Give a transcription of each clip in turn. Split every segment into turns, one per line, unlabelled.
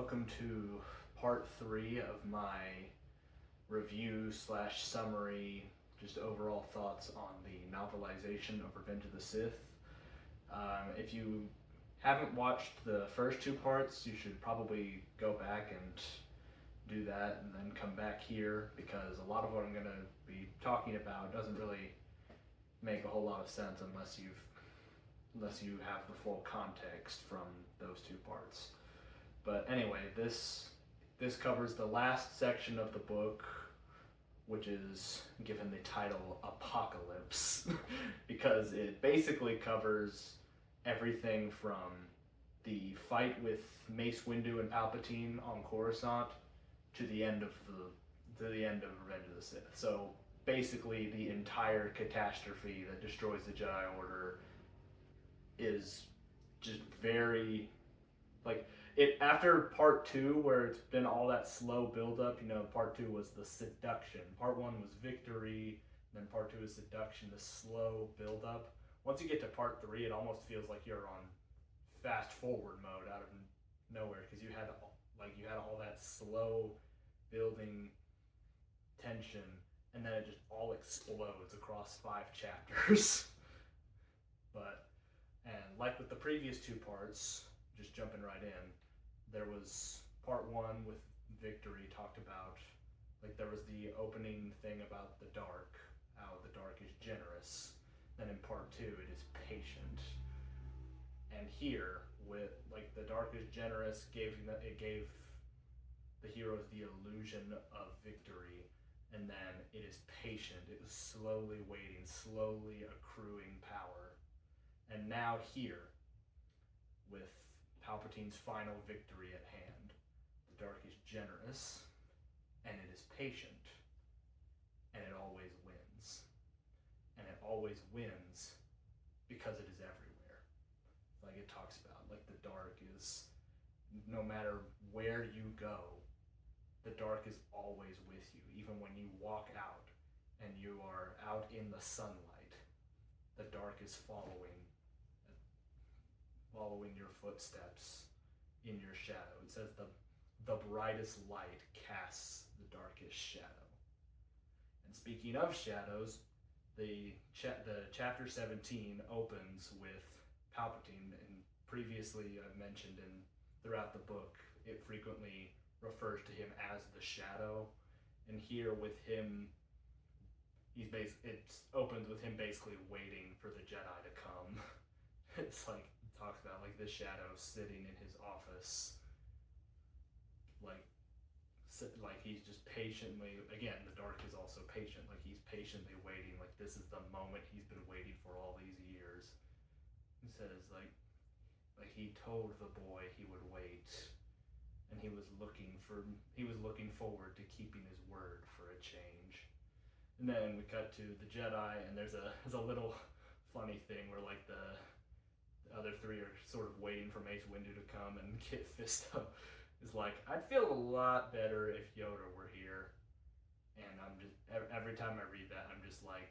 welcome to part 3 of my review slash summary, just overall thoughts on the novelization of Revenge of the Sith. If you haven't watched the first 2 parts, you should probably go back and do that and then come back here, because a lot of what I'm going to be talking about doesn't really make a whole lot of sense unless you have the full context from those 2 parts. But anyway, this covers the last section of the book, which is given the title Apocalypse, because it basically covers everything from the fight with Mace Windu and Palpatine on Coruscant to the end of Revenge of the Sith. So basically, the entire catastrophe that destroys the Jedi Order is just very, like, it after part 2, where it's been all that slow build up. Part 2 was the seduction, part 1 was victory, then part 2 is seduction, the slow build up. Once you get to part 3, it almost feels like you're on fast forward mode out of nowhere, because you had all that slow building tension, and then it just all explodes across 5 chapters. And like with the previous 2 parts, just jumping right in, there was part 1 with victory talked about, like, there was the opening thing about the dark, how the dark is generous. Then in part 2, it is patient. And here, with, like, the dark is generous, it gave the heroes the illusion of victory, and then it is patient. It was slowly waiting, slowly accruing power. And now here, with Palpatine's final victory at hand, the dark is generous, and it is patient, and it always wins. And it always wins because it is everywhere. Like it talks about, like, the dark is, no matter where you go, the dark is always with you. Even when you walk out and you are out in the sunlight, the dark is following your footsteps in your shadow. It says the brightest light casts the darkest shadow. And speaking of shadows, the chapter 17 opens with Palpatine, and previously I've mentioned throughout the book, it frequently refers to him as the Shadow. And here with him, it opens with him basically waiting for the Jedi to come. It's like, it talks about, like, the Shadow sitting in his office, like he's just patiently, again, the dark is also patient, like he's patiently waiting, like this is the moment he's been waiting for all these years. He says, like he told the boy he would wait, and he was looking forward to keeping his word for a change. And then we cut to the Jedi, and there's a little funny thing where, like, the other 3 are sort of waiting for Mace Windu to come, and Kit Fisto is like, I'd feel a lot better if Yoda were here. And I'm just, every time I read that, I'm just like,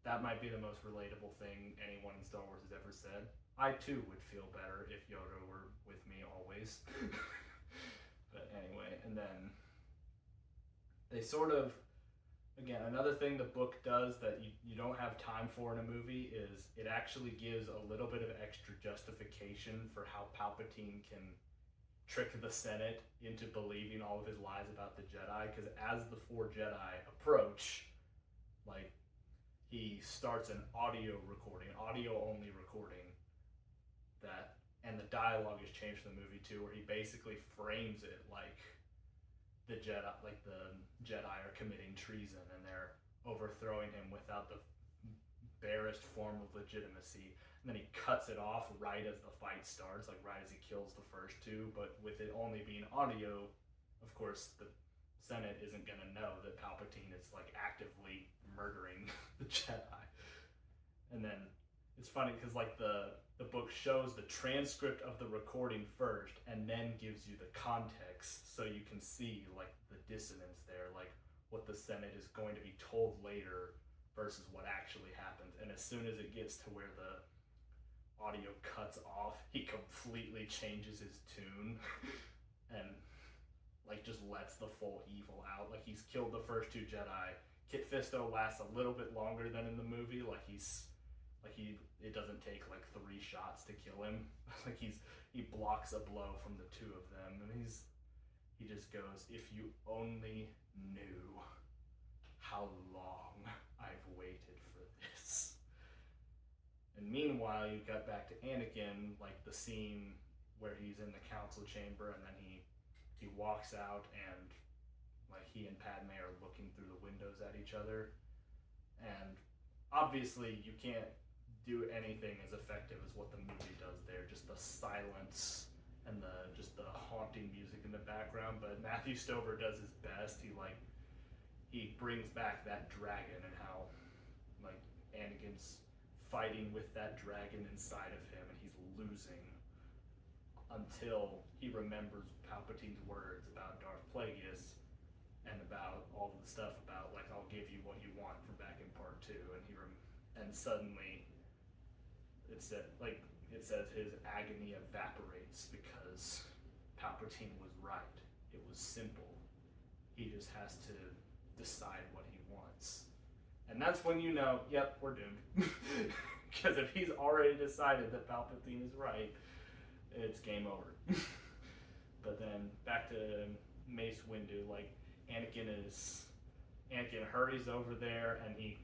that might be the most relatable thing anyone in Star Wars has ever said. I too would feel better if Yoda were with me always. But anyway, and then they sort of, again, another thing the book does that you don't have time for in a movie is it actually gives a little bit of extra justification for how Palpatine can trick the Senate into believing all of his lies about the Jedi, because as the 4 Jedi approach, like, he starts an audio only recording, that, and the dialogue is changed in the movie too, where he basically frames it like the Jedi are committing treason and they're overthrowing him without the barest form of legitimacy. And then he cuts it off right as the fight starts, like right as he kills the first 2. But with it only being audio, of course, the Senate isn't going to know that Palpatine is, like, actively murdering the Jedi. And then it's funny because, like, the book shows the transcript of the recording first and then gives you the context, so you can see, like, the dissonance there, like what the Senate is going to be told later versus what actually happens. And as soon as it gets to where the audio cuts off, he completely changes his tune. And just lets the full evil out. Like, he's killed the first two Jedi. Kit Fisto lasts a little bit longer than in the movie. Like, it doesn't take like 3 shots to kill him. Like, he blocks a blow from the two of them, and he just goes, "If you only knew how long I've waited for this." And meanwhile, you got back to Anakin, like the scene where he's in the council chamber, and then he walks out, and like he and Padme are looking through the windows at each other. And obviously, you can't do anything as effective as what the movie does there. Just the silence and just the haunting music in the background. But Matthew Stover does his best. He brings back that dragon, and how like Anakin's fighting with that dragon inside of him, and he's losing until he remembers Palpatine's words about Darth Plagueis and about all the stuff about like, "I'll give you what you want" from back in part 2, and suddenly it says his agony evaporates because Palpatine was right. It was simple. He just has to decide what he wants. And that's when you know, yep, we're doomed. Because if he's already decided that Palpatine is right, it's game over. But then back to Mace Windu, like Anakin hurries over there, and he,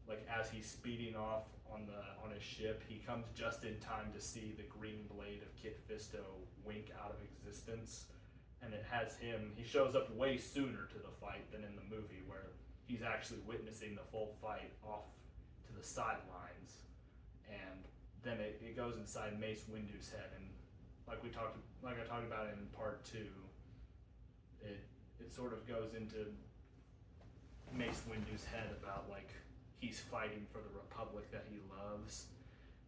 like as he's speeding off on his ship, he comes just in time to see the green blade of Kit Fisto wink out of existence, and it has him. He shows up way sooner to the fight than in the movie, where he's actually witnessing the full fight off to the sidelines, and then it goes inside Mace Windu's head, and like I talked about in part 2, it sort of goes into Mace Windu's head about like he's fighting for the Republic that he loves,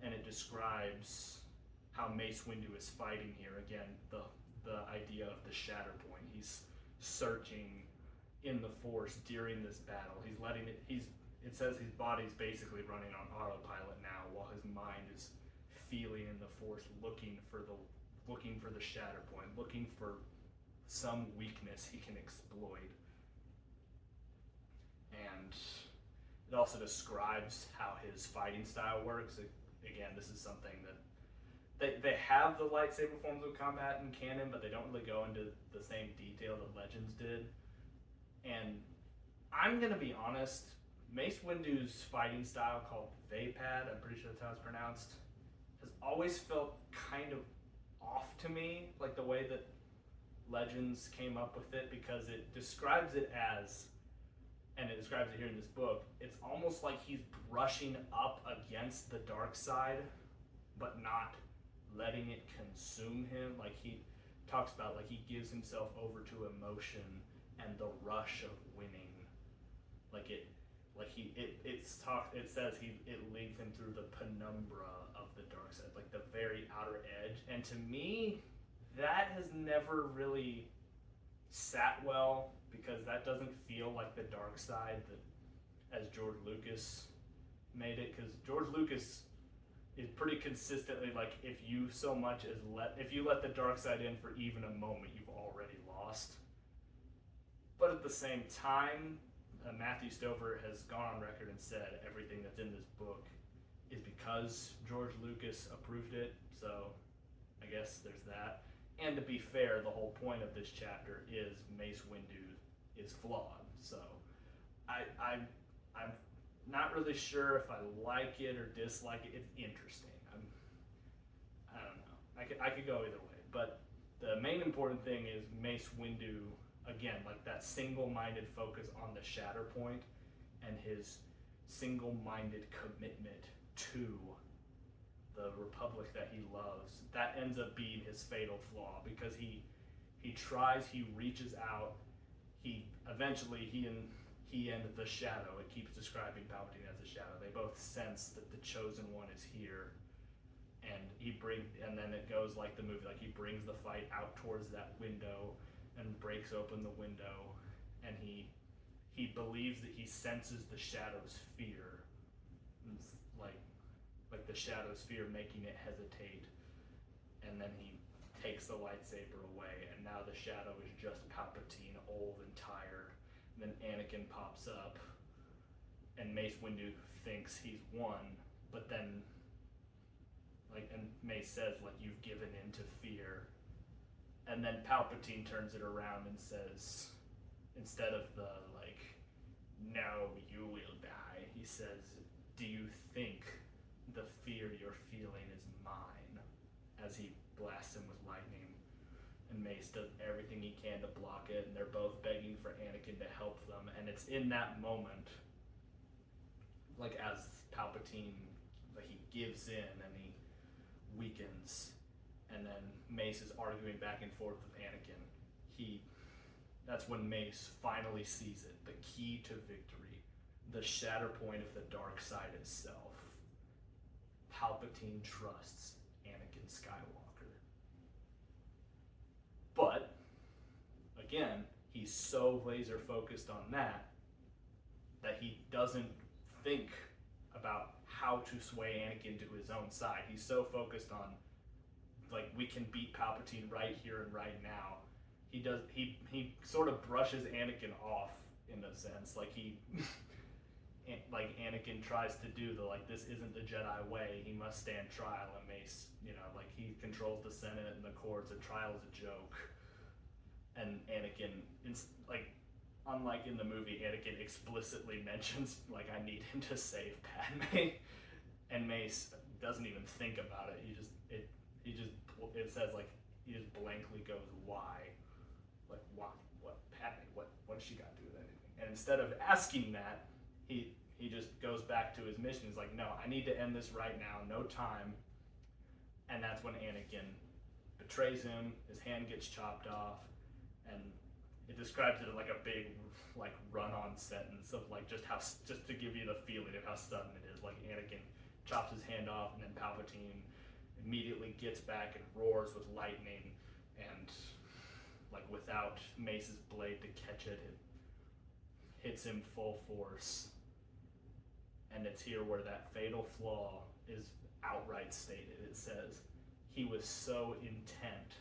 and it describes how Mace Windu is fighting here again, the idea of the Shatterpoint. He's searching in the Force during this battle. He's letting it. It says his body's basically running on autopilot now, while his mind is feeling in the Force, looking for the Shatterpoint, looking for some weakness he can exploit. And it also describes how his fighting style works. Again, this is something that they have the lightsaber forms of combat in canon, but they don't really go into the same detail that Legends did. And I'm gonna be honest, Mace Windu's fighting style, called Vapad, I'm pretty sure that's how it's pronounced, has always felt kind of off to me, like the way that Legends came up with it, because it describes it as, and it describes it here in this book, it's almost like he's brushing up against the dark side, but not letting it consume him. Like he talks about, like he gives himself over to emotion and the rush of winning. It says it leads him through the penumbra of the dark side, like the very outer edge. And to me, that has never really sat well, because that doesn't feel like the dark side that as George Lucas made it. Because George Lucas is pretty consistently like, if you let the dark side in for even a moment, you've already lost. But at the same time, Matthew Stover has gone on record and said everything that's in this book is because George Lucas approved it. So I guess there's that. And to be fair, the whole point of this chapter is Mace Windu is flawed. So I'm not really sure if I like it or dislike it. It's interesting. I don't know. I could go either way. But the main important thing is Mace Windu, again, like that single-minded focus on the Shatterpoint and his single-minded commitment to the Republic that he loves, that ends up being his fatal flaw, because he tries, he reaches out, he and the Shadow, it keeps describing Palpatine as a shadow, they both sense that the Chosen One is here, and then it goes like the movie, like he brings the fight out towards that window and breaks open the window, and he believes that he senses the Shadow's fear, like the Shadow's fear making it hesitate, and then he takes the lightsaber away, and now the shadow is just Palpatine, old and tired. And then Anakin pops up, and Mace Windu thinks he's won, but then, like, and Mace says, like, you've given in to fear. And then Palpatine turns it around and says, instead of the, like, no, you will die, he says, do you think the fear you're feeling is mine? As he blasts him with lightning. And Mace does everything he can to block it, and they're both begging for Anakin to help them. And it's in that moment, like, as Palpatine, like, he gives in and he weakens, and then Mace is arguing back and forth with Anakin. That's when Mace finally sees it, the key to victory, the shatter point of the dark side itself. Palpatine trusts Anakin Skywalker. But, again, he's so laser focused on that he doesn't think about how to sway Anakin to his own side. He's so focused on, like, we can beat Palpatine right here and right now. He sort of brushes Anakin off in a sense. Like, like, Anakin tries to do the, like, this isn't the Jedi way, he must stand trial, and Mace, you know, like, he controls the Senate and the courts, and trial is a joke. And Anakin, like, unlike in the movie, Anakin explicitly mentions, like, I need him to save Padme, and Mace doesn't even think about it. It says, like, he just blankly goes, why? Like, why? What? Padme? What does she got to do with anything? And instead of asking that, he just goes back to his mission. He's like, no, I need to end this right now, no time. And that's when Anakin betrays him, his hand gets chopped off, and it describes it like a big, like, run-on sentence of, like, just to give you the feeling of how sudden it is. Like, Anakin chops his hand off, and then Palpatine immediately gets back and roars with lightning, and, like, without Mace's blade to catch it, it hits him full force. And it's here where that fatal flaw is outright stated. It says, he was so intent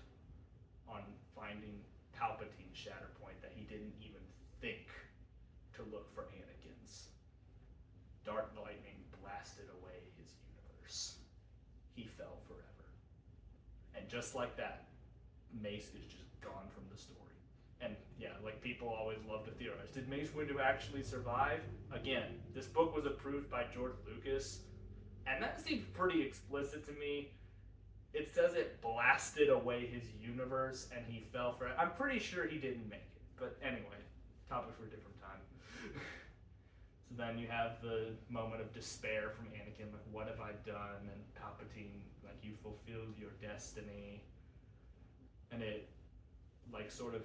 on finding Palpatine's shatter point that he didn't even think to look for Anakin's. Dark lightning blasted away his universe. He fell forever. And just like that, Mace is just gone from the story. And yeah, like, people always love to theorize. Did Mace Windu actually survive? Again, this book was approved by George Lucas, and that seems pretty explicit to me. It says it blasted away his universe and he fell for it. I'm pretty sure he didn't make it. But anyway, topic for a different time. So then you have the moment of despair from Anakin, like, what have I done? And Palpatine, like, you fulfilled your destiny. And it, like, sort of,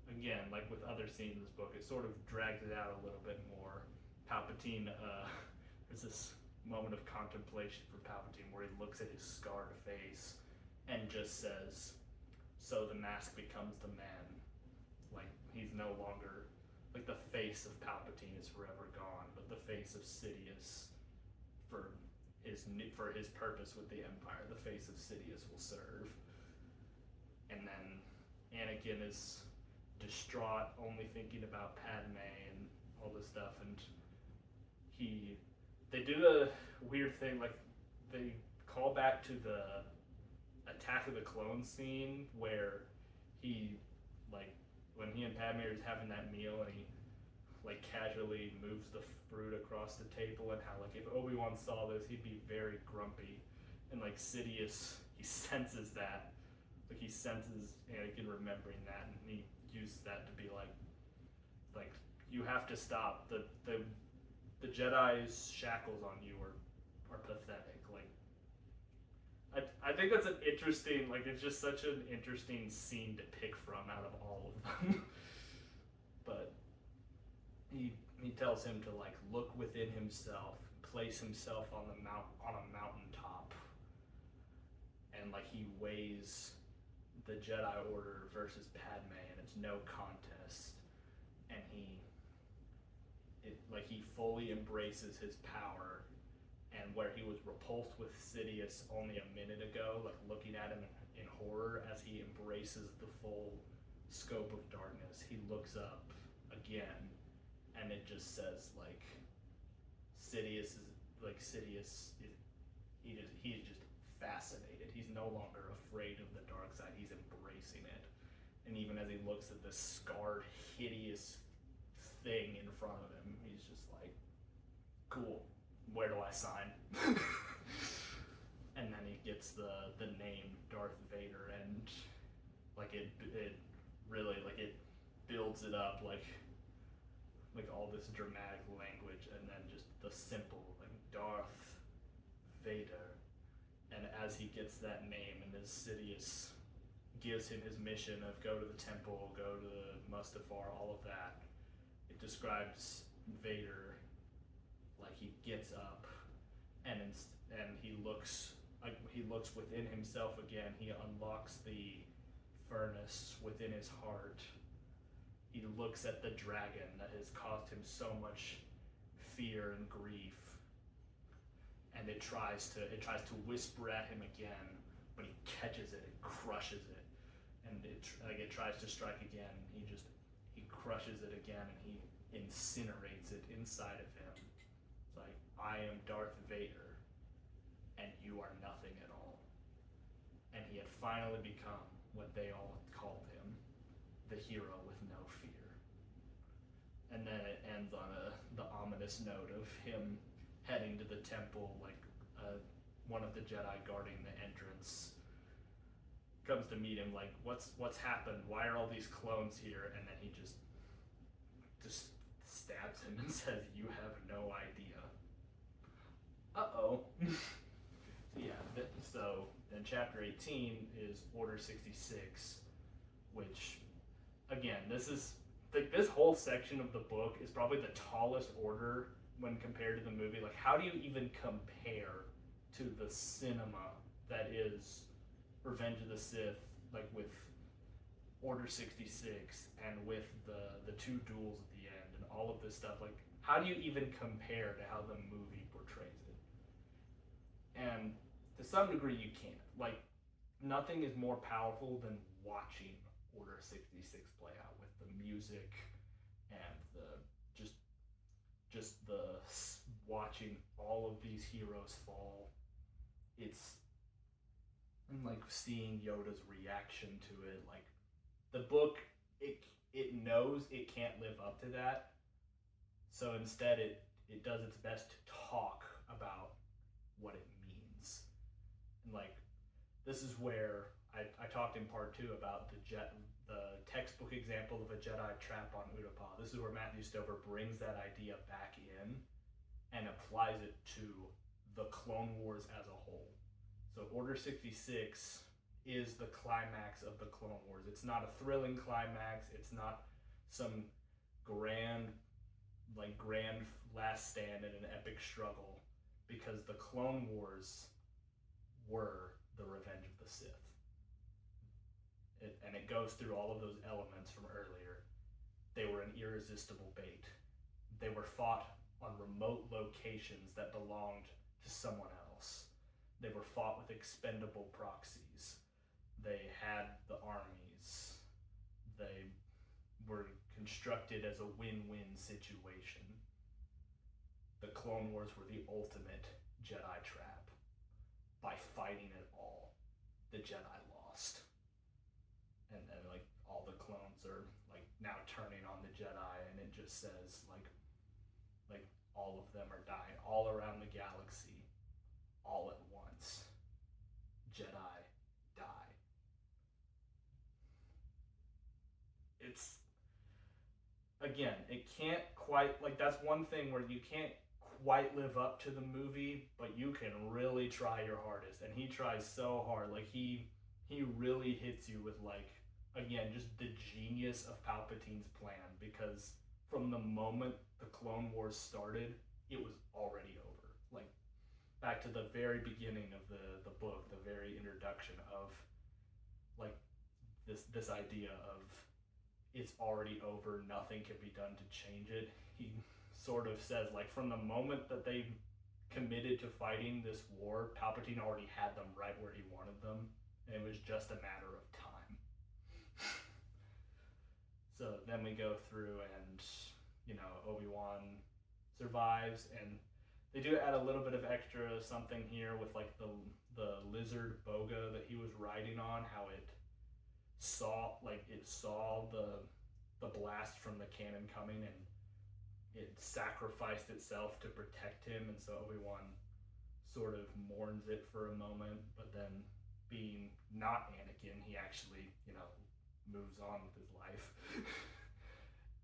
again, like with other scenes in this book, it sort of drags it out a little bit more. Palpatine, there's this moment of contemplation for Palpatine where he looks at his scarred face and just says, so the mask becomes the man. Like, he's no longer, like, the face of Palpatine is forever gone, but the face of Sidious for his purpose with the Empire, the face of Sidious will serve. And then Anakin is distraught, only thinking about Padme and all this stuff, and they do the weird thing, like, they call back to the Attack of the Clones scene where he, like, when he and Padme are just having that meal and he, like, casually moves the fruit across the table, and how, like, if Obi-Wan saw this, he'd be very grumpy. And, like, Sidious, he senses that. Like, he senses Anakin remembering that, and he uses that to be like, you have to stop. The Jedi's shackles on you are pathetic. Like, I think that's an interesting, like, it's just such an interesting scene to pick from out of all of them. But he tells him to, like, look within himself, place himself on a mountaintop, and, like, he weighs the Jedi Order versus Padme, and it's no contest, and he fully embraces his power, and where he was repulsed with Sidious only a minute ago, like, looking at him in horror as he embraces the full scope of darkness. He looks up again, and it just says like Sidious he's just fascinated. He's no longer afraid of the dark side. He's embracing it. And even as he looks at this scarred, hideous thing in front of him, he's just like, cool, where do I sign? And then he gets the name Darth Vader, and like it really, like, it builds it up like all this dramatic language, and then just the simple like Darth Vader. And as he gets that name, and as Sidious gives him his mission of go to the temple, go to Mustafar, all of that, it describes Vader like he gets up and he looks within himself again. He unlocks the furnace within his heart. He looks at the dragon that has caused him so much fear and grief, and it tries to whisper at him again, but he catches it and crushes it, and it tries to strike again. He crushes it again, and he incinerates it inside of him. It's like, I am Darth Vader, and you are nothing at all. And he had finally become what they all called him, the hero with no fear. And then it ends on the ominous note of him heading to the temple, like one of the Jedi guarding the entrance comes to meet him, like, what's happened? Why are all these clones here? And then he just stabs him and says, you have no idea. Uh-oh. So then chapter 18 is Order 66, which, again, this whole section of the book is probably the tallest order when compared to the movie. Like, how do you even compare to the cinema that is Revenge of the Sith, like with Order 66 and with the two duels at the end and all of this stuff? Like, how do you even compare to how the movie portrays it? And to some degree you can't. Like, nothing is more powerful than watching Order 66 play out, with the music and the watching all of these heroes fall. And like seeing Yoda's reaction to it. Like, the book, it knows it can't live up to that, so instead it does its best to talk about what it means. And like, this is where I talked in part 2 about the textbook example of a Jedi trap on Utapau. This is where Matthew Stover brings that idea back in and applies it to the Clone Wars as a whole. So Order 66 is the climax of the Clone Wars. It's not a thrilling climax. It's not some grand last stand in an epic struggle, because the Clone Wars were the Revenge of the Sith. And it goes through all of those elements from earlier. They were an irresistible bait. They were fought on remote locations that belonged to someone else. They were fought with expendable proxies. They had the armies. They were constructed as a win-win situation. The Clone Wars were the ultimate Jedi trap. By fighting it all, the Jedi lost. And then like all the clones are like now turning on the Jedi, and it just says like all of them are dying all around the galaxy, all at once. Jedi die. It's, again, it can't quite, like, that's one thing where you can't quite live up to the movie, but you can really try your hardest, and he tries so hard. Like, he really hits you with, like, again, just the genius of Palpatine's plan, because from the moment the Clone Wars started, it was already over. Like, back to the very beginning of the book, the very introduction of, like, this idea of it's already over, nothing can be done to change it. He sort of says, like, from the moment that they committed to fighting this war, Palpatine already had them right where he wanted them. and it was just a matter of time. So then we go through and, Obi-Wan survives, and they do add a little bit of extra something here with like the lizard boga that he was riding on, how it saw the blast from the cannon coming, and it sacrificed itself to protect him, and so Obi-Wan sort of mourns it for a moment, but then being not Anakin, he actually, moves on with his life.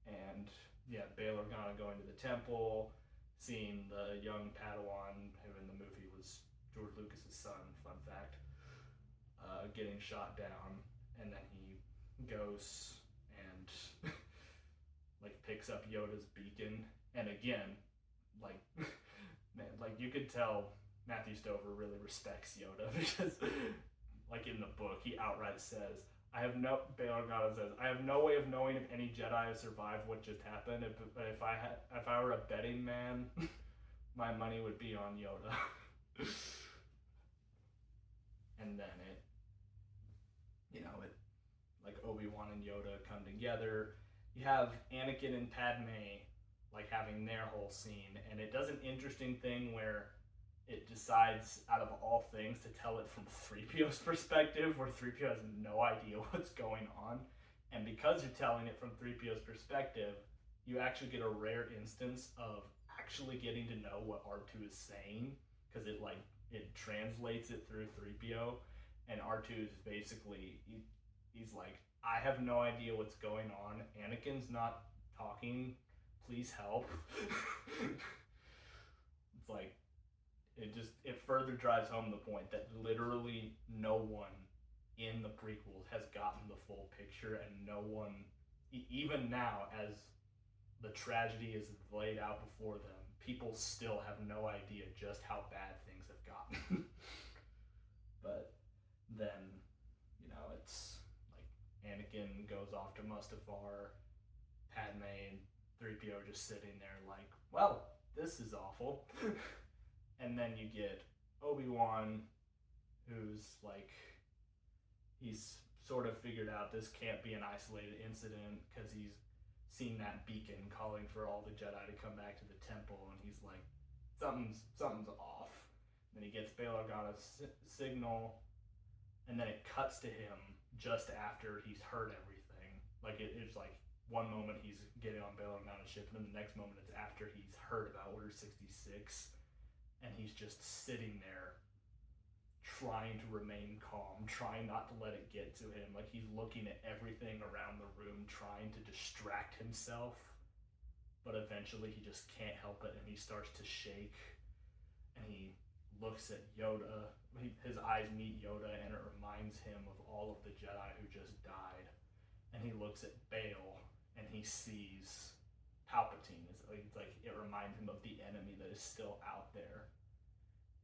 And yeah, Bail Organa going to the temple, seeing the young Padawan, who in the movie was George Lucas's son, fun fact, getting shot down, and then he goes and like picks up Yoda's beacon, and again, like man, like you could tell Matthew Stover really respects Yoda, because like in the book he outright says, Bail Organa says, I have no way of knowing if any Jedi have survived what just happened, but if I were a betting man, my money would be on Yoda. And then it like Obi-Wan and Yoda come together. You have Anakin and Padme like having their whole scene, and it does an interesting thing where it decides out of all things to tell it from 3PO's perspective, where 3PO has no idea what's going on. And because you're telling it from 3PO's perspective, you actually get a rare instance of actually getting to know what R2 is saying, because it translates it through 3PO, and R2 is basically, he's like, I have no idea what's going on. Anakin's not talking. Please help. It's like, it further drives home the point that literally no one in the prequels has gotten the full picture, and no one, even now, as the tragedy is laid out before them, people still have no idea just how bad things have gotten. But then, it's like Anakin goes off to Mustafar, Padme and 3PO are just sitting there like, well, this is awful. And then you get Obi-Wan, who's like, he's sort of figured out this can't be an isolated incident, because he's seen that beacon calling for all the Jedi to come back to the temple, and he's like, something's off. Then he gets Bail Organa's signal, and then it cuts to him just after he's heard everything. Like it's like one moment he's getting on Bail Organa's ship, and then the next moment it's after he's heard about Order 66. And he's just sitting there trying to remain calm, trying not to let it get to him. Like he's looking at everything around the room, trying to distract himself. But eventually he just can't help it, and he starts to shake. And he looks at Yoda. His eyes meet Yoda, and it reminds him of all of the Jedi who just died. And he looks at Bail, and he sees Palpatine. It's like it reminds him of the enemy that is still out there,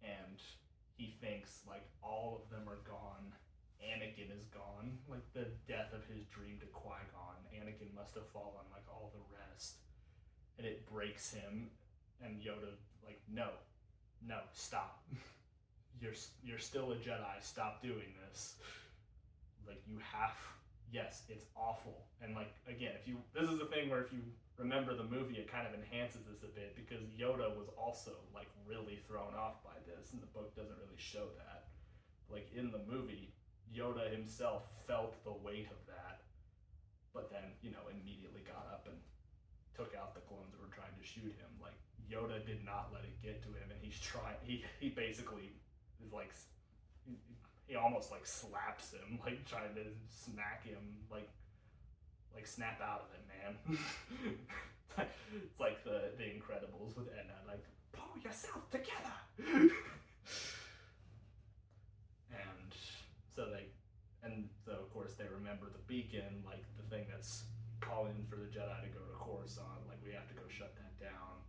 and he thinks like all of them are gone. Anakin is gone, like the death of his dream to Qui-Gon. Anakin must have fallen like all the rest, and it breaks him. And Yoda like, no, stop. You're still a Jedi. Stop doing this. Like you have. Yes, it's awful. And like again, this is the thing where if you remember the movie, it kind of enhances this a bit, because Yoda was also like really thrown off by this, and the book doesn't really show that. Like in the movie, Yoda himself felt the weight of that, but then immediately got up and took out the clones that were trying to shoot him. Like Yoda did not let it get to him, and he's trying. He basically is like. He almost like slaps him, like trying to smack him, like snap out of it, man. It's like the Incredibles with Edna, like pull yourself together. And so of course they remember the beacon, like the thing that's calling for the Jedi to go to Coruscant. Like we have to go shut that down.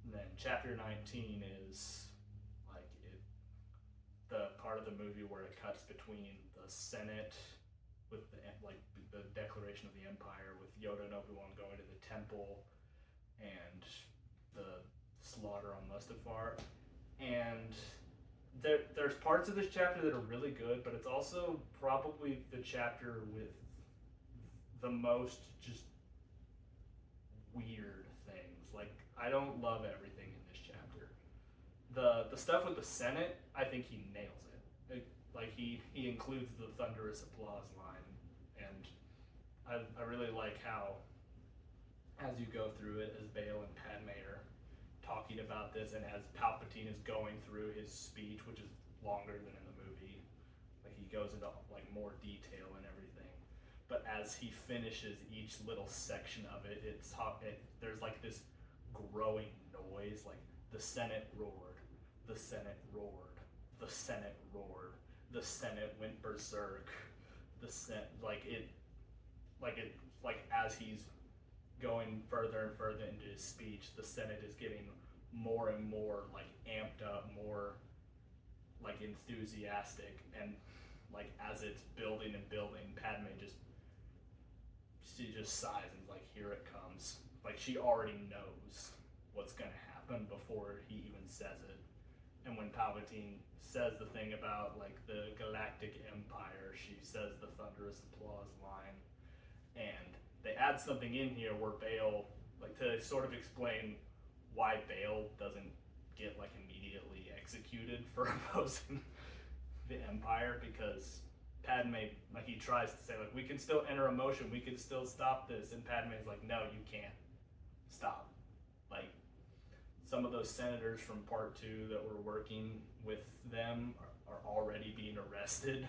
And then chapter 19 is the part of the movie where it cuts between the Senate with the Declaration of the Empire, with Yoda and Obi-Wan going to the temple, and the slaughter on Mustafar. And there's parts of this chapter that are really good, but it's also probably the chapter with the most just weird things. Like, I don't love everything in this chapter. The stuff with the Senate, I think he nails it. Like he includes the thunderous applause line, and I really like how, as you go through it, as Bale and Padme are talking about this, and as Palpatine is going through his speech, which is longer than in the movie, like he goes into like more detail and everything. But as he finishes each little section of it, there's like this growing noise, like the Senate roared, the Senate roared, the Senate roared, the Senate went berserk, the Senate like as he's going further and further into his speech, the Senate is getting more and more like amped up, more like enthusiastic, and like as it's building and building, Padme she just sighs and is like, here it comes. Like she already knows what's gonna happen before he even says it. And when Palpatine says the thing about like the Galactic Empire, she says the thunderous applause line, and they add something in here where Bale, like to sort of explain why Bale doesn't get like immediately executed for opposing the Empire, because Padme, like he tries to say like, we can still enter a motion, we can still stop this, and Padme's like, no, you can't stop. Like some of those senators from Part 2 that were working with them are already being arrested,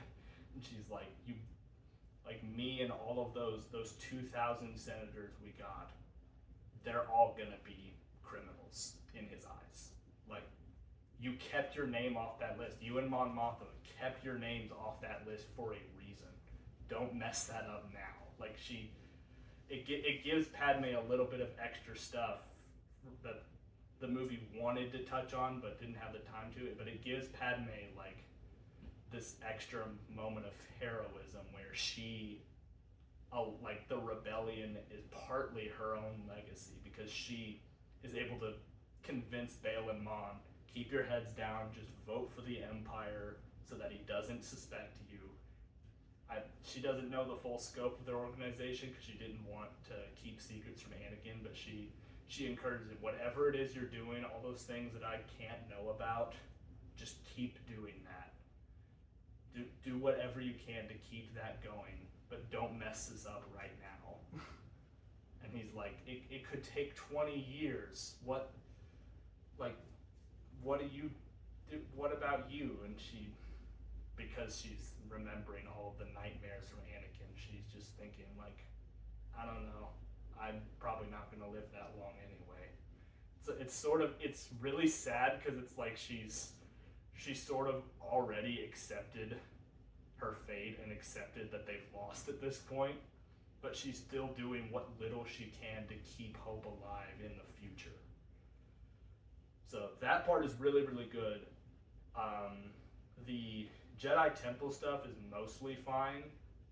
and she's like, you, like me and all of those 2,000 senators we got, they're all gonna be criminals in his eyes. Like, you kept your name off that list. You and Mon Mothma kept your names off that list for a reason. Don't mess that up now. Like it gives Padme a little bit of extra stuff that the movie wanted to touch on but didn't have the time to. But it gives Padme like this extra moment of heroism where she, like the rebellion is partly her own legacy, because she is able to convince Bale and Mon, keep your heads down, just vote for the Empire so that he doesn't suspect you. She doesn't know the full scope of their organization because she didn't want to keep secrets from Anakin, but she encourages it. Whatever it is you're doing, all those things that I can't know about, just keep doing that. Do whatever you can to keep that going, but don't mess this up right now. And he's like, it could take 20 years. What do you do? What about you? And she, because she's remembering all of the nightmares from Anakin, she's just thinking like, I don't know, I'm probably not gonna live that long anyway. So it's really sad because it's like she's sort of already accepted her fate and accepted that they've lost at this point, but she's still doing what little she can to keep hope alive in the future. So that part is really, really good. The Jedi Temple stuff is mostly fine,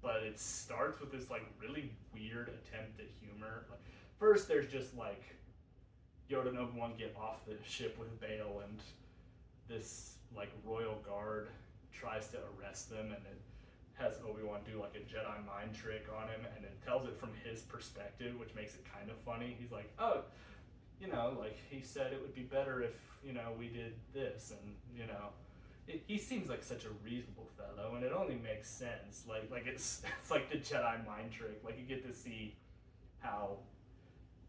but it starts with this like really weird attempt at humor. Like, first there's just like Yoda and Obi-Wan get off the ship with Bale, and this like royal guard tries to arrest them, and it has Obi-Wan do like a Jedi mind trick on him, and it tells it from his perspective, which makes it kind of funny. He's like, oh, you know, like he said it would be better if, you know, we did this, and you know, he seems like such a reasonable fellow, and it only makes sense. Like it's like the Jedi mind trick. Like you get to see how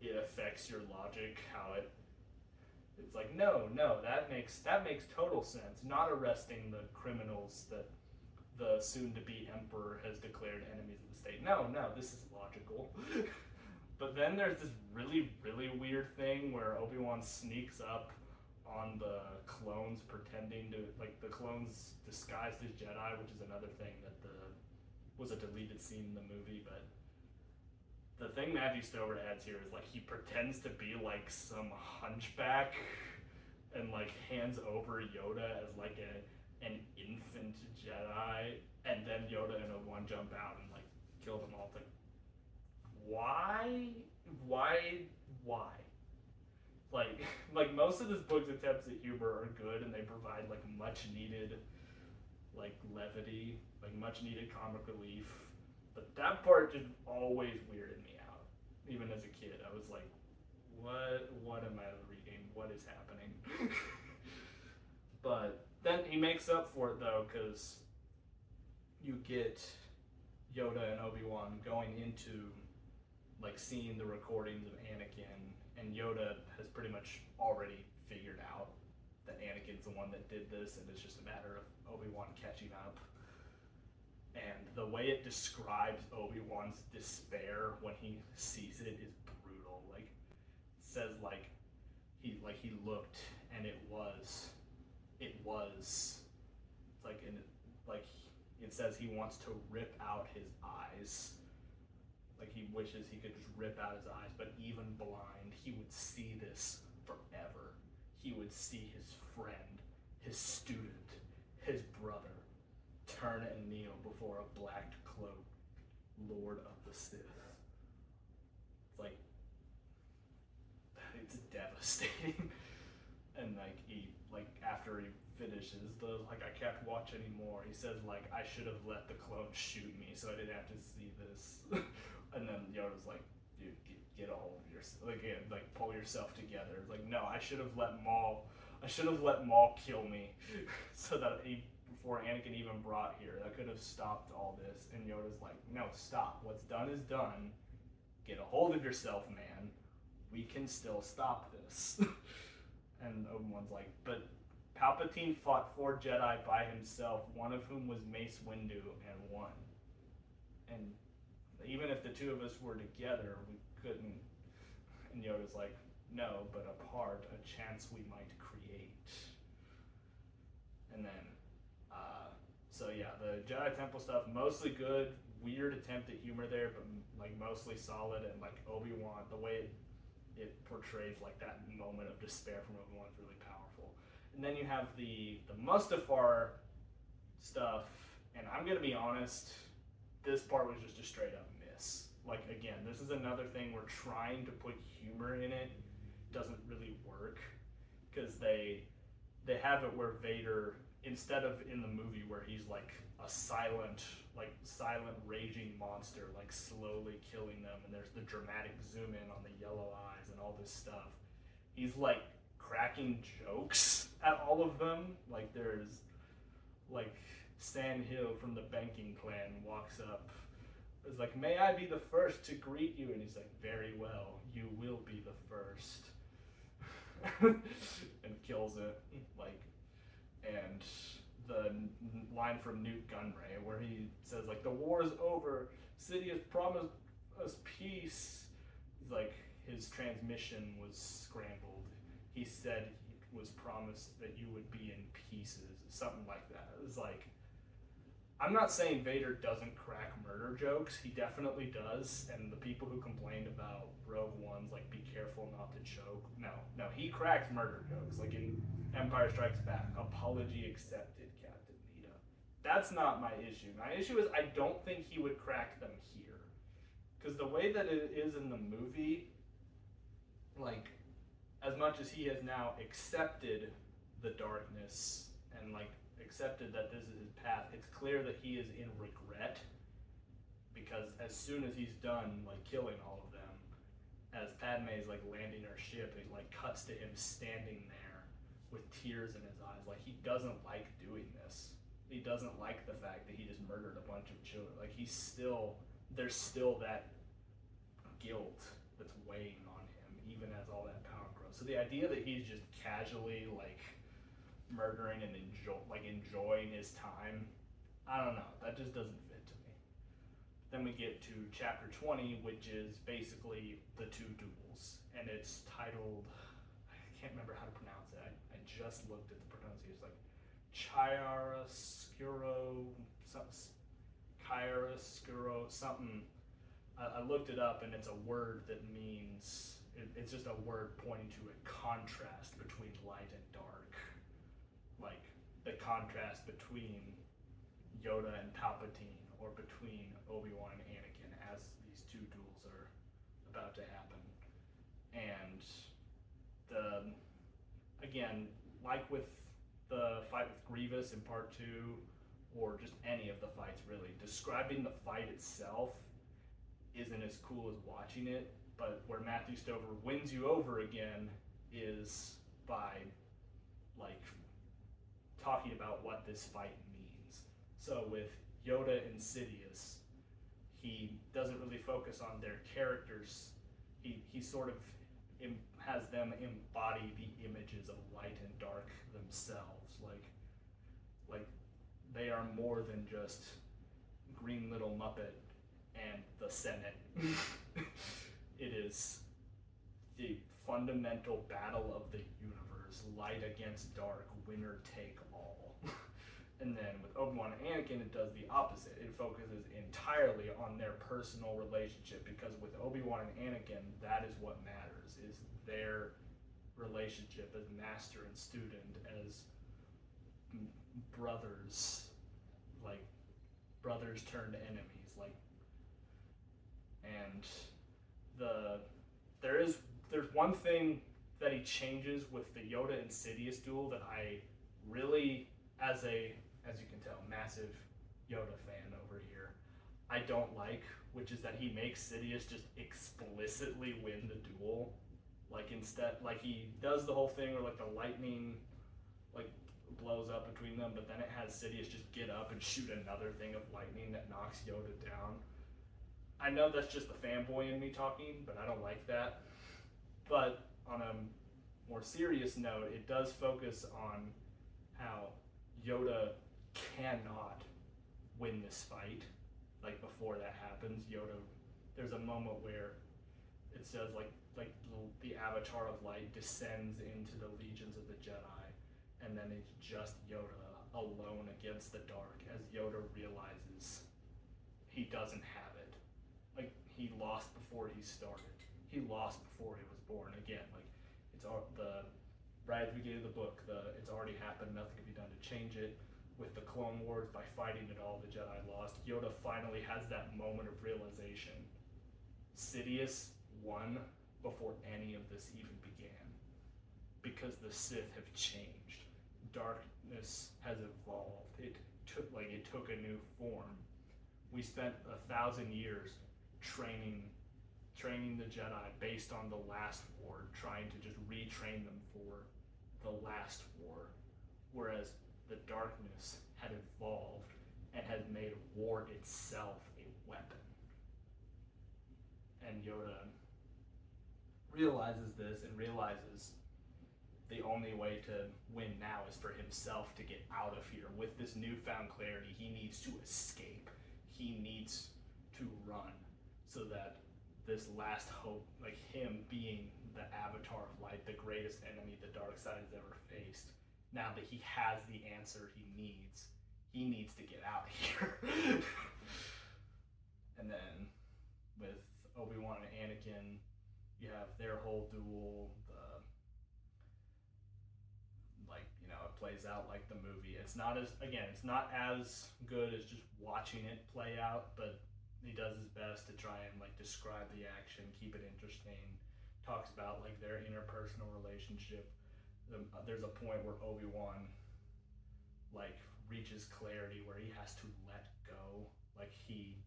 it affects your logic, how it's like, no, that makes total sense. Not arresting the criminals that the soon-to-be emperor has declared enemies of the state. No, this is logical. But then there's this really, really weird thing where Obi-Wan sneaks up on the clones pretending to, like the clones disguised as Jedi, which is another thing that was a deleted scene in the movie. But the thing Matthew Stover adds here is like he pretends to be like some hunchback and like hands over Yoda as like an infant Jedi, and then Yoda and Obi-Wan jump out and like kill them all. It's like, why? Like like most of this book's attempts at humor are good, and they provide like much needed like levity, like much needed comic relief. But that part just always weirded me out. Even as a kid, I was like, what am I reading? What is happening? But then he makes up for it though, because you get Yoda and Obi-Wan going into like seeing the recordings of Anakin, and Yoda has pretty much already figured out that Anakin's the one that did this, and it's just a matter of Obi-Wan catching up. And the way it describes Obi-Wan's despair when he sees it is brutal. Like, it says he looked, and it was like, and like it says he wants to rip out his eyes. Like, he wishes he could just rip out his eyes, but even blind, he would see this forever. He would see his friend, his student, his brother turn and kneel before a black-cloaked Lord of the Sith. It's like, it's devastating. And after he finishes I can't watch anymore. He says I should have let the clone shoot me so I didn't have to see this. And then Yoda's like, dude, get a hold of yourself, pull yourself together. It's like, no, I should have let Maul kill me, so that before Anakin even brought here, that could have stopped all this. And Yoda's like, no, stop. What's done is done. Get a hold of yourself, man. We can still stop this. And Obi-Wan's like, but Palpatine fought 4 Jedi by himself, one of whom was Mace Windu, and won. And even if the two of us were together, we couldn't. And Yoda's like, no, but apart, a chance we might create. And then, so yeah, the Jedi Temple stuff, mostly good, weird attempt at humor there, but mostly solid. And Obi-Wan, the way it portrays that moment of despair from Obi-Wan is really powerful. And then you have the Mustafar stuff, and I'm gonna be honest, this part was just a straight up miss. Again, this is another thing where trying to put humor in it doesn't really work, because they have it where Vader, instead of in the movie where he's a silent raging monster, slowly killing them, and there's the dramatic zoom in on the yellow eyes and all this stuff, he's cracking jokes at all of them. There's Sand Hill from the banking clan walks up. It's like, may I be the first to greet you? And he's like, very well, you will be the first. And kills it. And the line from Newt Gunray where he says the war is over, city has promised us peace. He's his transmission was scrambled. He said it was promised that you would be in pieces, something like that. It was I'm not saying Vader doesn't crack murder jokes. He definitely does. And the people who complained about Rogue One's be careful not to choke. No, he cracks murder jokes. In Empire Strikes Back, apology accepted, Captain Nita. That's not my issue. My issue is I don't think he would crack them here. Because the way that it is in the movie, as much as he has now accepted the darkness and accepted that this is his path, it's clear that he is in regret, because as soon as he's done killing all of them, as Padme is landing her ship, it cuts to him standing there with tears in his eyes. He doesn't like doing this. He doesn't like the fact that he just murdered a bunch of children. There's still that guilt that's weighing on him, even as all that power grows. So the idea that he's just casually murdering and enjoying his time, I don't know, that just doesn't fit to me. Then we get to chapter 20, which is basically the 2 duels, and it's titled, I can't remember how to pronounce it, I just looked at the pronunciation, it's chiaroscuro something. I looked it up, and it's a word that means, it's just a word pointing to a contrast between light and dark. The contrast between Yoda and Palpatine, or between Obi-Wan and Anakin, as these 2 duels are about to happen. And the again, like with the fight with Grievous in part 2, or just any of the fights really, describing the fight itself isn't as cool as watching it, but where Matthew Stover wins you over again is by like talking about what this fight means. So with Yoda and Sidious, he doesn't really focus on their characters. He sort of has them embody the images of light and dark themselves. Like they are more than just Green Little Muppet and the Senate. It is the fundamental battle of the universe, light against dark, winner take all. And then with Obi-Wan and Anakin, it does the opposite. It focuses entirely on their personal relationship, because with Obi-Wan and Anakin, that is what matters, is their relationship as master and student, as brothers, like brothers turned enemies, like, and there's one thing that he changes with the Yoda and Sidious duel that I really, as you can tell, massive Yoda fan over here, I don't like, which is that he makes Sidious just explicitly win the duel. Like instead, like he does the whole thing where like the lightning like blows up between them, but then it has Sidious just get up and shoot another thing of lightning that knocks Yoda down. I know that's just the fanboy in me talking, but I don't like that. But on a more serious note, it does focus on how Yoda cannot win this fight. Like before that happens, Yoda, there's a moment where it says like the avatar of light descends into the legions of the Jedi, and then it's just Yoda alone against the dark, as Yoda realizes he doesn't have it. Like he lost before he started. He lost before he was born. Again, like it's all right at the beginning of the book, it's already happened, nothing can be done to change it. With the Clone Wars, by fighting it all, the Jedi lost. Yoda finally has that moment of realization. Sidious won before any of this even began, because the Sith have changed. Darkness has evolved. It took a new form. We spent 1,000 years training the Jedi based on the last war, trying to just retrain them for the last war, whereas the darkness had evolved and had made war itself a weapon. And Yoda realizes this, and realizes the only way to win now is for himself to get out of here. With this newfound clarity, he needs to escape. He needs to run, so that this last hope, like him being the avatar of light, the greatest enemy the dark side has ever faced, now that he has the answer he needs to get out of here. And then with Obi-Wan and Anakin, you have their whole duel. It plays out like the movie. It's not as good as just watching it play out, but he does his best to try and like describe the action, keep it interesting. Talks about like their interpersonal relationship. There's a point where Obi-Wan like reaches clarity where he has to let go. Like he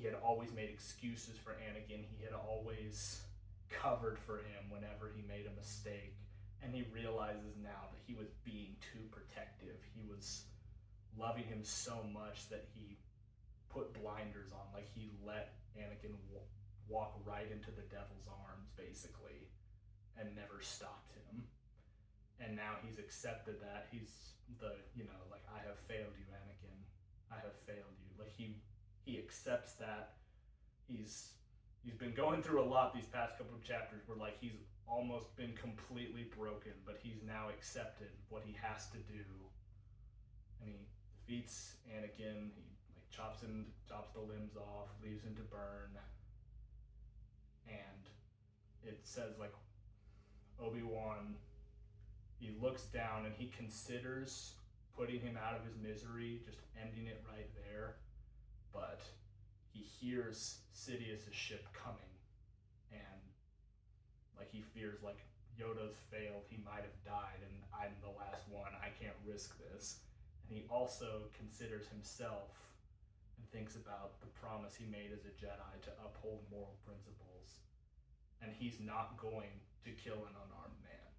had always made excuses for Anakin. He had always covered for him whenever he made a mistake. And he realizes now that he was being too protective. He was loving him so much that he put blinders on. Like he let Anakin walk right into the devil's arms, basically, and never stopped him. And now he's accepted that. He's I have failed you, Anakin. I have failed you. Like he accepts that. He's been going through a lot these past couple of chapters where like he's almost been completely broken, but he's now accepted what he has to do. And he defeats Anakin. He like chops the limbs off, leaves him to burn. And it says like Obi-Wan, he looks down and he considers putting him out of his misery, just ending it right there. But he hears Sidious's ship coming, and like he fears like Yoda's failed, he might have died, and I'm the last one, I can't risk this. And he also considers himself and thinks about the promise he made as a Jedi to uphold moral principles. And he's not going to kill an unarmed man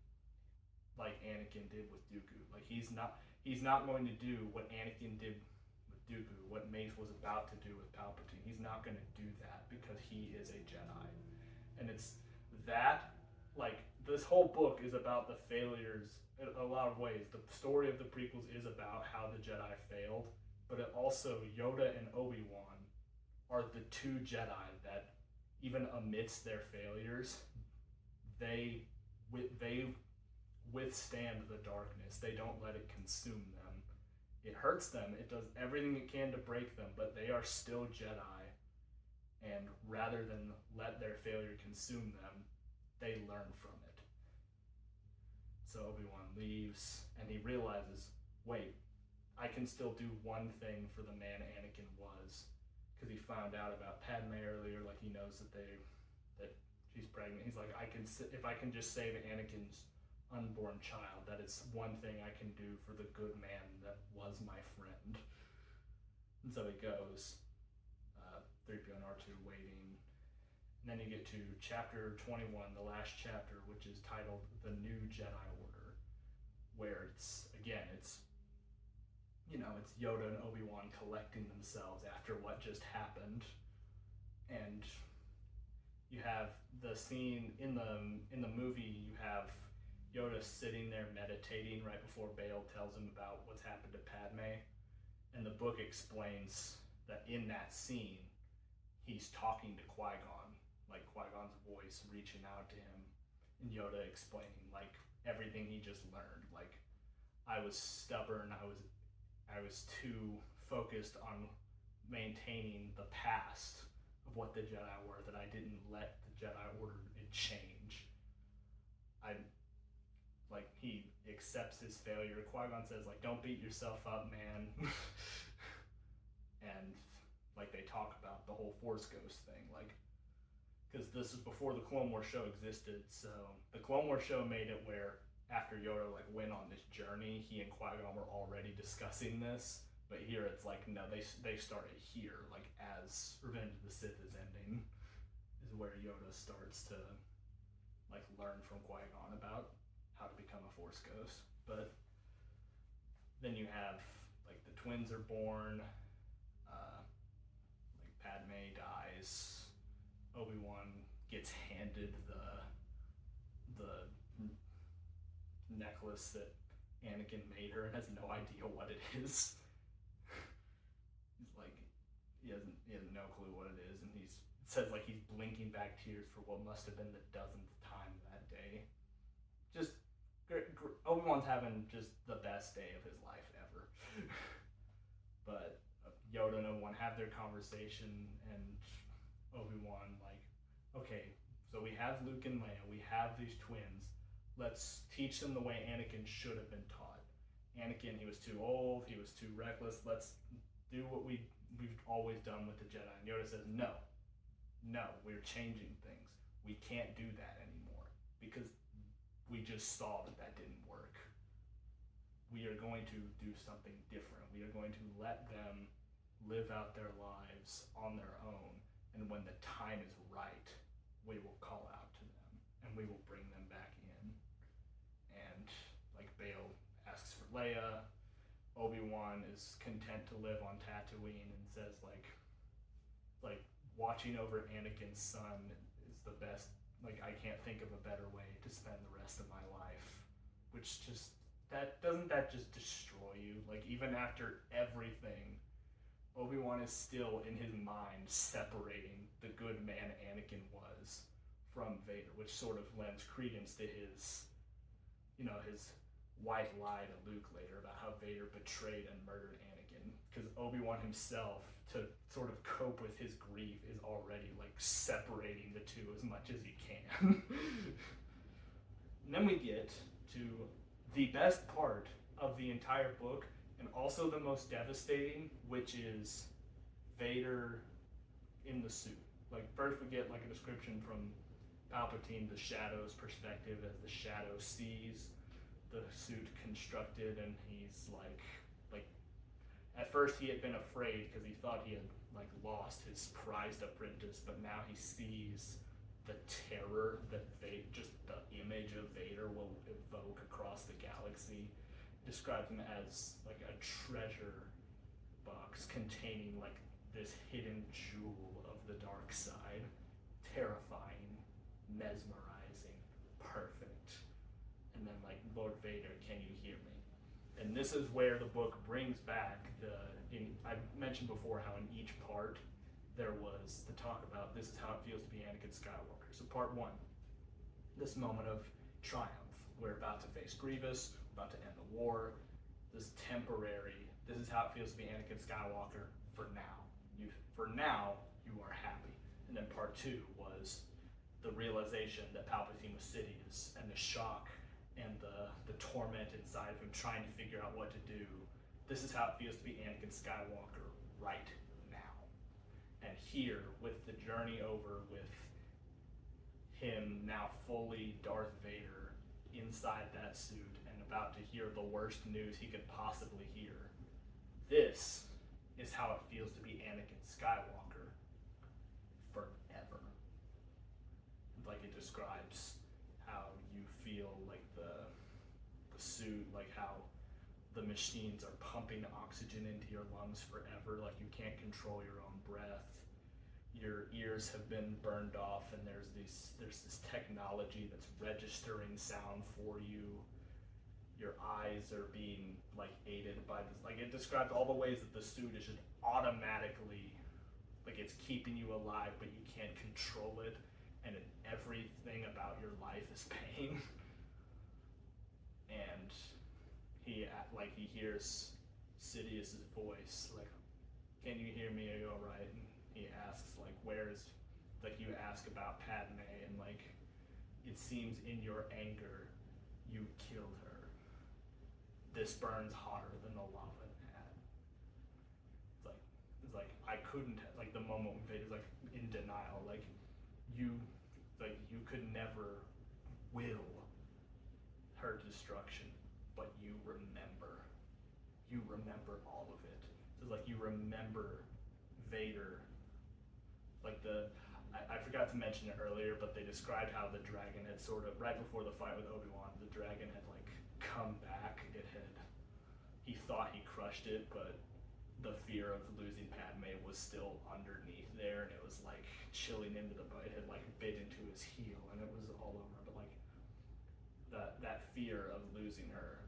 like Anakin did with Dooku. Like he's not going to do what Anakin did with Dooku, what Mace was about to do with Palpatine. He's not going to do that because he is a Jedi. And it's that, like, this whole book is about the failures in a lot of ways. The story of the prequels is about how the Jedi failed, but it also, Yoda and Obi-Wan are the two Jedi that, even amidst their failures, they withstand the darkness. They don't let it consume them. It hurts them. It does everything it can to break them, but they are still Jedi. And rather than let their failure consume them, they learn from it. So Obi-Wan leaves, and he realizes, wait, I can still do one thing for the man Anakin was, because he found out about Padme earlier. Like, he knows that she's pregnant. He's like, if I can just save Anakin's unborn child, that is one thing I can do for the good man that was my friend. And so he goes, 3PO and R2 waiting. And then you get to chapter 21, the last chapter, which is titled The New Jedi Order, where it's Yoda and Obi-Wan collecting themselves after what just happened. And you have the scene in the movie, you have Yoda sitting there meditating right before Bail tells him about what's happened to Padme. And the book explains that in that scene, he's talking to Qui-Gon, like Qui-Gon's voice reaching out to him, and Yoda explaining like everything he just learned. Like, I was stubborn, I was too focused on maintaining the past of what the Jedi were that I didn't let the Jedi Order change. He accepts his failure. Qui-Gon says, like, don't beat yourself up, man. And like, they talk about the whole Force Ghost thing, like, because this is before the Clone Wars show existed. So the Clone Wars show made it where after Yoda like went on this journey, he and Qui-Gon were already discussing this. But here it's like, no, they started here, like, as Revenge of the Sith is ending, is where Yoda starts to like learn from Qui-Gon about how to become a Force Ghost. But then you have like the twins are born, like Padme dies, Obi-Wan gets handed the necklace that Anakin made her and has no idea what it is. He's like, he has no clue what it is, and it says like he's blinking back tears for what must have been the dozenth time that day. Just Obi-Wan's having just the best day of his life ever. But Yoda and Obi-Wan have their conversation, and Obi-Wan like, okay, so we have Luke and Leia, we have these twins, let's teach them the way Anakin should have been taught. Anakin, he was too old, he was too reckless, let's do what we've always done with the Jedi. And Yoda says, no, we're changing things. We can't do that anymore, because we just saw that didn't work. We are going to do something different. We are going to let them live out their lives on their own, and when the time is right, we will call out to them, and we will bring them back in. And like, Bail asks for Leia, Obi-Wan is content to live on Tatooine and says like watching over Anakin's son is the best, like, I can't think of a better way to spend the rest of my life. Which just, doesn't that just destroy you? Like, even after everything, Obi-Wan is still in his mind separating the good man Anakin was from Vader, which sort of lends credence to his white lie to Luke later about how Vader betrayed and murdered Anakin. Because Obi-Wan himself, to sort of cope with his grief, is already like separating the two as much as he can. And then we get to the best part of the entire book, and also the most devastating, which is Vader in the suit. Like, first we get like a description from Palpatine the Shadow's perspective as the Shadow sees the suit constructed, and he's like at first he had been afraid because he thought he had like lost his prized apprentice, but now he sees the terror that just the image of Vader will evoke across the galaxy. Described him as like a treasure box containing like this hidden jewel of the dark side. Terrifying, mesmerizing, perfect. And then like, Lord Vader, can you hear me? And this is where the book brings back I mentioned before how in each part there was the talk about this is how it feels to be Anakin Skywalker. So part 1, this moment of triumph. We're about to face Grievous, we're about to end the war. This is how it feels to be Anakin Skywalker for now. For now, you are happy. And then part 2 was the realization that Palpatine was Sidious, and the shock and the torment inside of him trying to figure out what to do. This is how it feels to be Anakin Skywalker right now. And here, with the journey over, with him now fully Darth Vader inside that suit and about to hear the worst news he could possibly hear, this is how it feels to be Anakin Skywalker forever. Like, it describes how you feel like the suit, like how the machines are pumping oxygen into your lungs forever, like you can't control your own breath. Your ears have been burned off, and there's this technology that's registering sound for you. Your eyes are being like aided by this. Like, it describes all the ways that the suit is just automatically, like, it's keeping you alive, but you can't control it, and everything about your life is pain. And he hears Sidious's voice, like, can you hear me? Are you all right? And he asks, like, you ask about Padme, and like, it seems in your anger, you killed her. This burns hotter than the lava in had. It's like, I couldn't, like, the moment when Vader's like in denial, like, you could never will her destruction, but you remember all of it. So it's like you remember Vader, like I forgot to mention it earlier, but they described how the dragon had sort of, right before the fight with Obi-Wan, the dragon had like come back. He thought he crushed it, but the fear of losing Padme was still underneath there, and it was like chilling into the bite. It had like bit into his heel, and it was all over. But like that fear of losing her,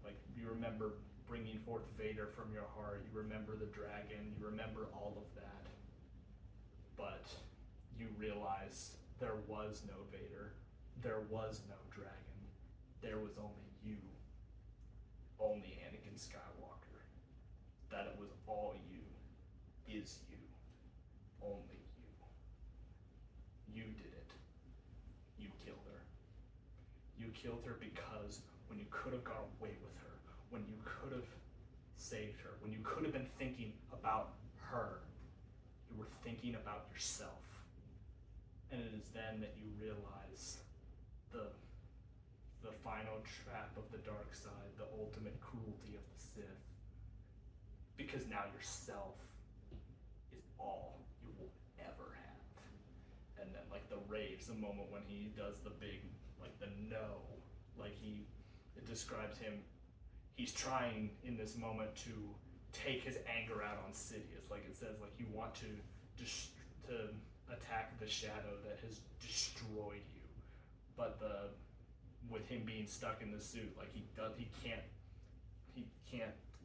like, you remember bringing forth Vader from your heart. You remember the dragon. You remember all of that. But you realize there was no Vader. There was no dragon. There was only you. Only Anakin Skywalker. That it was all you is you. Only you. You did it. You killed her. You killed her because when you could have got away with her, when you could have saved her, when you could have been thinking about her, you were thinking about yourself. And it is then that you realize the final trap of the dark side, the ultimate cruelty of the Sith. Because now yourself is all you will ever have. And then like the rage, the moment when he does the big, like the no, like it describes him, he's trying in this moment to take his anger out on Sidious. Like it says, like, you want to attack the shadow that has destroyed you. But with him being stuck in the suit, like he can't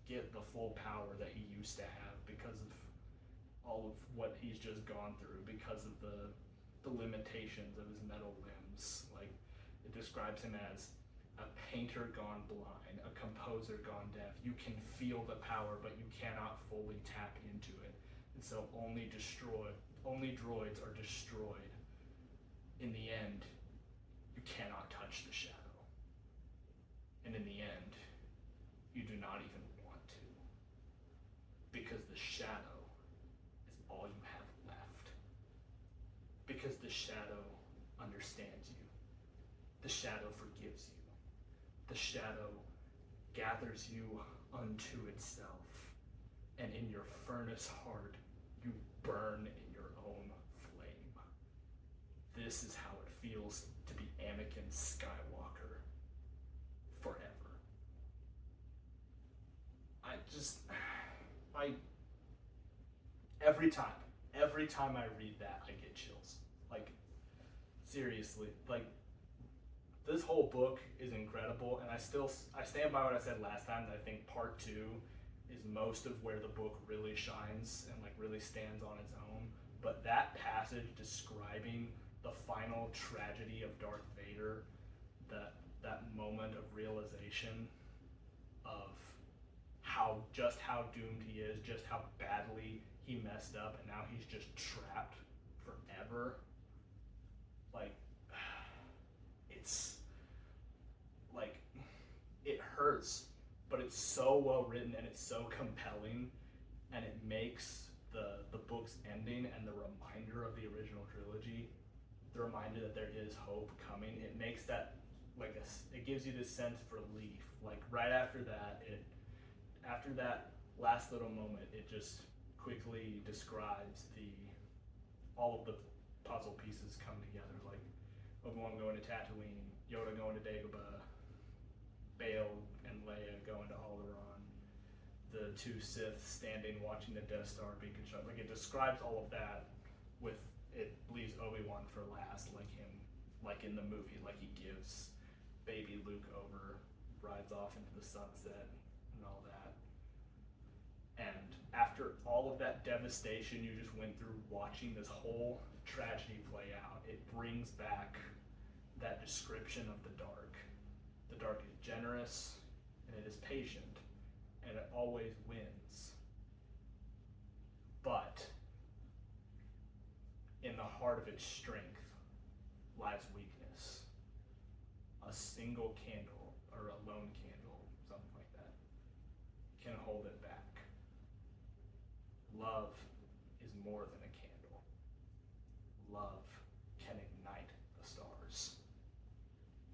get the full power that he used to have because of all of what he's just gone through, because of the limitations of his metal limbs. Like, it describes him as a painter gone blind, a composer gone deaf. You can feel the power, but you cannot fully tap into it. And so only droids are destroyed. In the end, you cannot touch the shadow. And in the end, you do not even want to. Because the shadow is all you have left. Because the shadow understands you. The shadow forgives you. The shadow gathers you unto itself, and in your furnace heart you burn in your own flame. This is how it feels to be Anakin Skywalker forever. Every time I read that, I get chills. Like, seriously, like, this whole book is incredible, and I stand by what I said last time, that I think part 2 is most of where the book really shines and like really stands on its own. But that passage describing the final tragedy of Darth Vader, that moment of realization of how doomed he is, just how badly he messed up, and now he's just trapped forever. Like, it's like, it hurts, but it's so well written and it's so compelling, and it makes the book's ending and the reminder of the original trilogy, the reminder that there is hope coming, it makes that like it gives you this sense of relief. Like right after that, after that last little moment, it just quickly describes all of the puzzle pieces come together, like Obi-Wan going to Tatooine, Yoda going to Dagobah, Bail and Leia going to Alderaan, the 2 Sith standing watching the Death Star be constructed. Like, it describes all of that with, it leaves Obi-Wan for last, like in the movie, like he gives baby Luke over, rides off into the sunset and all that. And after all of that devastation you just went through watching this whole tragedy play out, it brings back that description of the dark. The dark is generous, and it is patient, and it always wins. But in the heart of its strength lies weakness. A single candle, or a lone candle, something like that, can hold it back. Love is more than a candle. Love can ignite the stars.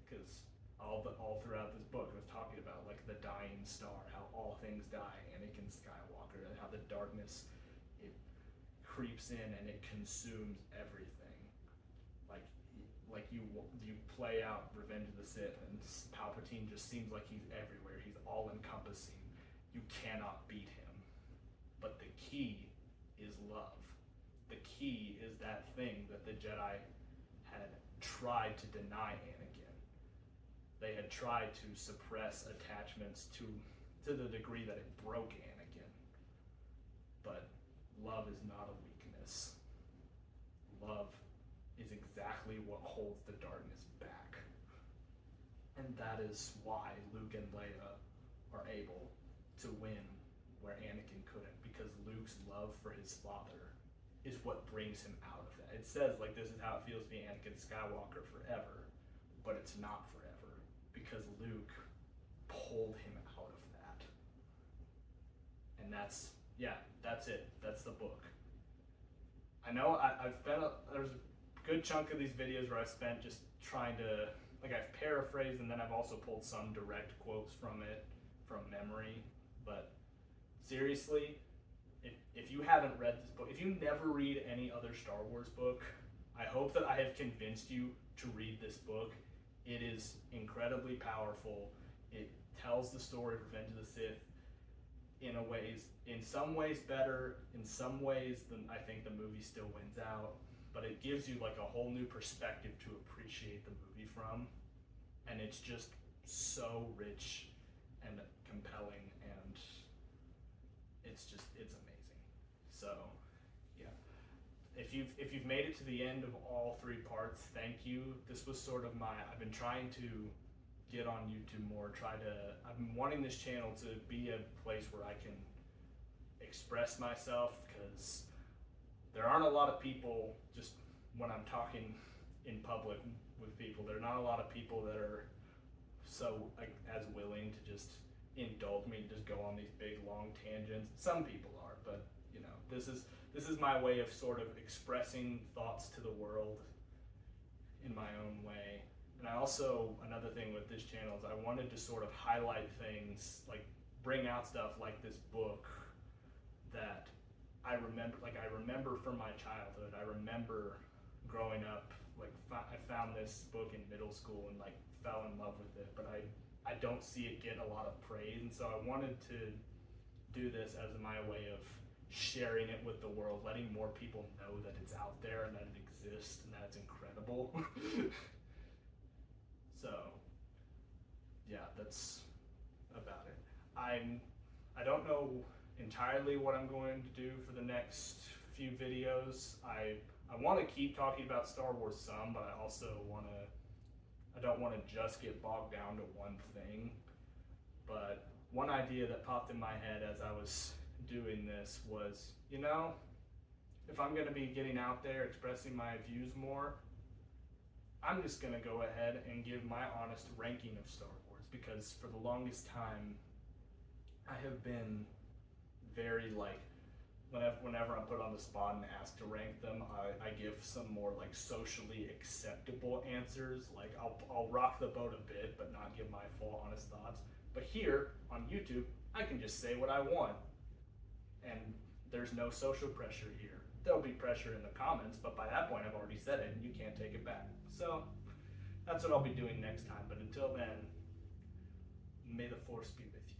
Because all throughout this book, I was talking about like the dying star, how all things die, Anakin Skywalker, and how the darkness, it creeps in and it consumes everything. Like you play out Revenge of the Sith, and Palpatine just seems like he's everywhere. He's all encompassing. You cannot beat him. But the key is love. The key is that thing that the Jedi had tried to deny Anakin. They had tried to suppress attachments to the degree that it broke Anakin. But love is not a weakness. Love is exactly what holds the darkness back. And that is why Luke and Leia are able to win where Anakin couldn't, because Luke's love for his father is what brings him out of that. It says, like, this is how it feels to be Anakin Skywalker forever, but it's not forever, because Luke pulled him out of that. And that's it. That's the book. I know I've spent, there's a good chunk of these videos where I've spent just trying to, like, I've paraphrased, and then I've also pulled some direct quotes from it, from memory, but seriously, if you haven't read this book, if you never read any other Star Wars book, I hope that I have convinced you to read this book. It is incredibly powerful. It tells the story of Revenge of the Sith in some ways better, in some ways than I think the movie still wins out, but it gives you like a whole new perspective to appreciate the movie from, and it's just so rich and compelling, and it's amazing. So yeah, if you've made it to the end of all 3 parts, thank you. This was sort of I've been trying to get on YouTube more, I've been wanting this channel to be a place where I can express myself, because there aren't a lot of people, just when I'm talking in public with people, there are not a lot of people that are so as willing to just indulge me, just go on these big long tangents. Some people are, but you know, this is my way of sort of expressing thoughts to the world in my also, another thing with this channel is I wanted to sort of highlight things, like bring out stuff like this book that I remember from my childhood. I remember growing up, like I found this book in middle school and like fell in love with it, but I don't see it get a lot of praise, and so I wanted to do this as my way of sharing it with the world, letting more people know that it's out there and that it exists and that it's incredible. So yeah, that's about it. I don't know entirely what I'm going to do for the next few videos. I want to keep talking about Star Wars some, but I don't want to just get bogged down to one thing. But one idea that popped in my head as I was doing this was, if I'm going to be getting out there, expressing my views more, I'm just going to go ahead and give my honest ranking of Star Wars, because for the longest time, I have been very whenever I'm put on the spot and asked to rank them, I give some more like socially acceptable answers. Like I'll rock the boat a bit, but not give my full honest thoughts. But here on YouTube, I can just say what I want, and there's no social pressure here. There'll be pressure in the comments, but by that point I've already said it and you can't take it back. So that's what I'll be doing next time. But until then, may the Force be with you.